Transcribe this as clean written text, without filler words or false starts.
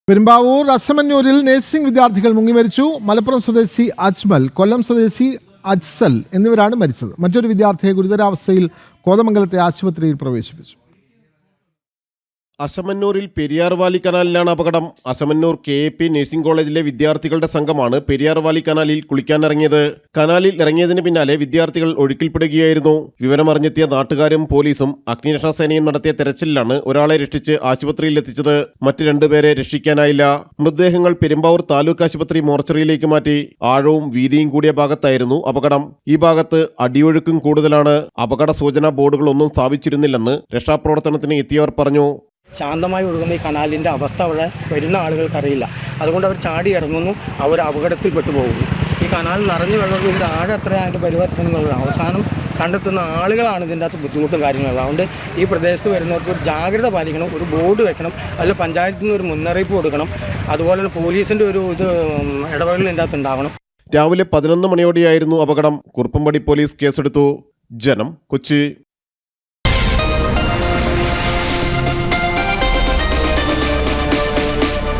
Perumbavoor അസമന്നൂരിൽ nursing വിദ്യാർത്ഥികൾ മുങ്ങിമരിച്ചു. മലപ്പുറം സ്വദേശി അജ്മൽ, കൊല്ലം സ്വദേശി അജ്സൽ എന്നിവരാണ് മരിച്ചത്. മറ്റൊരു വിദ്യാർത്ഥിയെ ഗുരുതരാവസ്ഥയിൽ കോതമംഗലത്തെ ആശുപത്രിയിൽ പ്രവേശിപ്പിച്ചു. അസമന്നൂരിൽ പെരിയാർ വാലി കനാലിലാണ് അപകടം. അസമന്നൂർ KAP നഴ്സിംഗ് കോളേജിലെ വിദ്യാർത്ഥികളുടെ സംഘമാണ് പെരിയാർ വാലി കനാലിൽ കുളിക്കാനിറങ്ങിയത്. കനാലിൽ ഇറങ്ങിയതിന് പിന്നാലെ വിദ്യാർത്ഥികൾ ഒഴുക്കിൽപ്പെടുകയായിരുന്നു. വിവരമറിഞ്ഞെത്തിയ നാട്ടുകാരും പോലീസും അഗ്നിരക്ഷാസേനയും നടത്തിയ തെരച്ചിലിലാണ് ഒരാളെ രക്ഷിച്ച് ആശുപത്രിയിൽ എത്തിച്ചത്. മറ്റ് രണ്ടുപേരെ രക്ഷിക്കാനായില്ല. മൃതദേഹങ്ങൾ പെരുമ്പാവൂർ താലൂക്ക് ആശുപത്രി മോർച്ചറിയിലേക്ക് മാറ്റി. ആഴവും വീതിയും കൂടിയ ഭാഗത്തായിരുന്നു അപകടം. ഈ ഭാഗത്ത് അടിയൊഴുക്കും കൂടുതലാണ്. അപകട സൂചനാ ബോർഡുകളൊന്നും സ്ഥാപിച്ചിരുന്നില്ലെന്ന് രക്ഷാപ്രവർത്തനത്തിന് എത്തിയവർ പറഞ്ഞു. ശാന്തമായി ഒഴുകുന്ന ഈ കനാലിൻ്റെ അവസ്ഥ അവിടെ വരുന്ന ആളുകൾക്കറിയില്ല. അതുകൊണ്ട് അവർ ചാടി ഇറങ്ങുന്നു, അവർ അപകടത്തിൽപ്പെട്ടു പോകുന്നു. ഈ കനാൽ നിറഞ്ഞു വെള്ളം ഇതിൻ്റെ ആഴം എത്രയായിട്ട് പരിവർത്തനം എന്നുള്ളത് അവസാനം കണ്ടെത്തുന്ന ആളുകളാണ് ഇതിൻ്റെ അകത്ത് ബുദ്ധിമുട്ടും കാര്യങ്ങളും. അതുകൊണ്ട് ഈ പ്രദേശത്ത് വരുന്നവർക്ക് ഒരു ജാഗ്രത പാലിക്കണം, ഒരു ബോർഡ് വെക്കണം, അതിൽ പഞ്ചായത്തിൽ നിന്ന് ഒരു മുന്നറിയിപ്പ് കൊടുക്കണം. അതുപോലെ തന്നെ പോലീസിൻ്റെ ഒരു ഇടപെടൽ ഇതിൻ്റെ അകത്ത് ഉണ്ടാവണം. രാവിലെ 11 മണിയോടെയായിരുന്നു അപകടം. കുറുപ്പംപടി പോലീസ് കേസെടുത്തു. ജനം, കൊച്ചി.